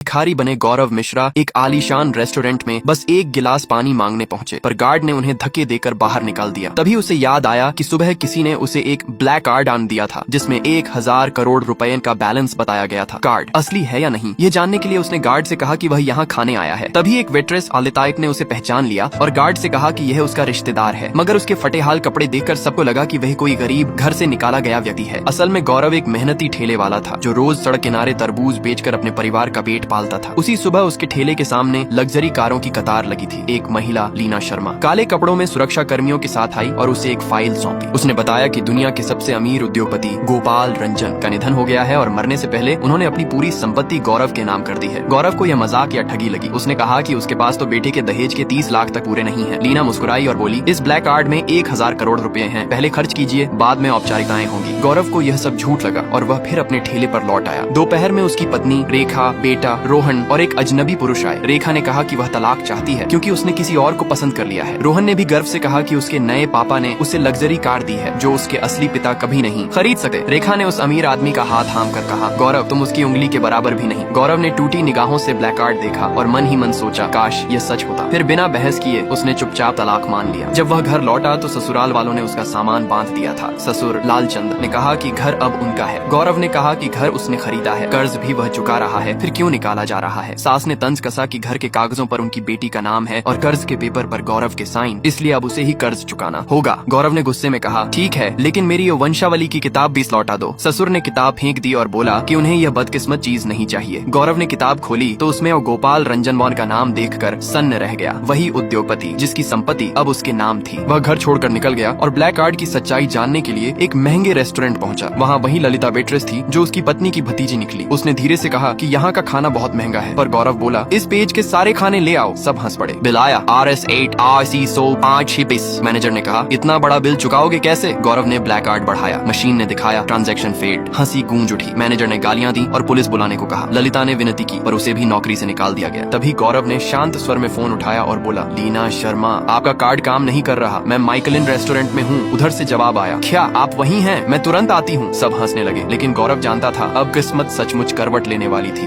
भिखारी बने गौरव मिश्रा एक आलीशान रेस्टोरेंट में बस एक गिलास पानी मांगने पहुंचे, पर गार्ड ने उन्हें धक्के देकर बाहर निकाल दिया। तभी उसे याद आया कि सुबह किसी ने उसे एक ब्लैक कार्ड आन दिया था जिसमें 1000 करोड़ रुपए का बैलेंस बताया गया था। कार्ड असली है या नहीं, ये जानने के लिए उसने गार्ड से कहा कि वह यहाँ खाने आया है। तभी एक वेट्रेस आलिताइक ने उसे पहचान लिया और गार्ड से कहा कि यह उसका रिश्तेदार है, मगर उसके फटे हाल कपड़े देखकर सबको लगा कि वह कोई गरीब घर से निकाला गया व्यक्ति है। असल में गौरव एक मेहनती ठेले वाला था जो रोज सड़क किनारे तरबूज बेचकर अपने परिवार का पेट पालता था। उसी सुबह उसके ठेले के सामने लग्जरी कारों की कतार लगी थी। एक महिला लीना शर्मा काले कपड़ों में सुरक्षा कर्मियों के साथ आई और उसे एक फाइल सौंपी। उसने बताया कि दुनिया के सबसे अमीर उद्योगपति गोपाल रंजन का निधन हो गया है और मरने से पहले उन्होंने अपनी पूरी संपत्ति गौरव के नाम कर दी है। गौरव को यह मजाक या ठगी लगी। उसने कहा कि उसके पास तो बेटे के दहेज के 30 लाख तक पूरे नहीं है। लीना मुस्कुराई और बोली, इस ब्लैक कार्ड में 1000 करोड़ रुपए हैं, पहले खर्च कीजिए, बाद में औपचारिकताएं होंगी। गौरव को यह सब झूठ लगा और वह फिर अपने ठेले पर लौट आया। दोपहर में उसकी पत्नी रेखा, बेटा रोहन और एक अजनबी पुरुष आए। रेखा ने कहा कि वह तलाक चाहती है क्योंकि उसने किसी और को पसंद कर लिया है। रोहन ने भी गर्व से कहा कि उसके नए पापा ने उसे लग्जरी कार दी है जो उसके असली पिता कभी नहीं खरीद सके। रेखा ने उस अमीर आदमी का हाथ थाम कर कहा, गौरव तुम उसकी उंगली के बराबर भी नहीं। गौरव ने टूटी निगाहों से ब्लैक कार्ड देखा और मन ही मन सोचा, काश ये सच होता। फिर बिना बहस किए उसने चुपचाप तलाक मान लिया। जब वह घर लौटा तो ससुराल वालों ने उसका सामान बांध दिया था। ससुर लालचंद ने कहा कि घर अब उनका है। गौरव ने कहा कि घर उसने खरीदा है, कर्ज भी वह चुका रहा है, फिर क्यों निकाला जा रहा है। सास ने तंज कसा कि घर के कागजों पर उनकी बेटी का नाम है और कर्ज के पेपर पर गौरव के साइन, इसलिए अब उसे ही कर्ज चुकाना होगा। गौरव ने गुस्से में कहा, ठीक है, लेकिन मेरी ये वंशावली की किताब भी लौटा दो। ससुर ने किताब फेंक दी और बोला कि उन्हें यह बदकिस्मत चीज नहीं चाहिए। गौरव ने किताब खोली तो उसमें गोपाल रंजनवान का नाम देखकर सन्न रह गया। वही उद्योगपति जिसकी संपत्ति अब उसके नाम थी। वह घर छोड़कर निकल गया और ब्लैक कार्ड की सच्चाई जानने के लिए एक महंगे रेस्टोरेंट पहुंचा। वहाँ वही ललिता वेट्रेस थी जो उसकी पत्नी की भतीजी निकली। उसने धीरे से कहा कि यहाँ का खाना बहुत महंगा है, पर गौरव बोला, इस पेज के सारे खाने ले आओ। सब हंस पड़े। बिल आया RS8 RC 5 20। मैनेजर ने कहा, इतना बड़ा बिल चुकाओगे कैसे? गौरव ने ब्लैक कार्ड बढ़ाया। मशीन ने दिखाया ट्रांजैक्शन फेल्ड। हंसी गूंज उठी। मैनेजर ने गालियां दी और पुलिस बुलाने को कहा। ललिता ने विनती की पर उसे भी नौकरी से निकाल दिया गया। तभी गौरव ने शांत स्वर में फोन उठाया और बोला, लीना शर्मा, आपका कार्ड काम नहीं कर रहा। मैं माइकलिन रेस्टोरेंट में हूँ। उधर से जवाब आया, क्या आप वही हैं? मैं तुरंत आती हूँ। सब हंसने लगे, लेकिन गौरव जानता था अब किस्मत सचमुच करवट लेने वाली थी।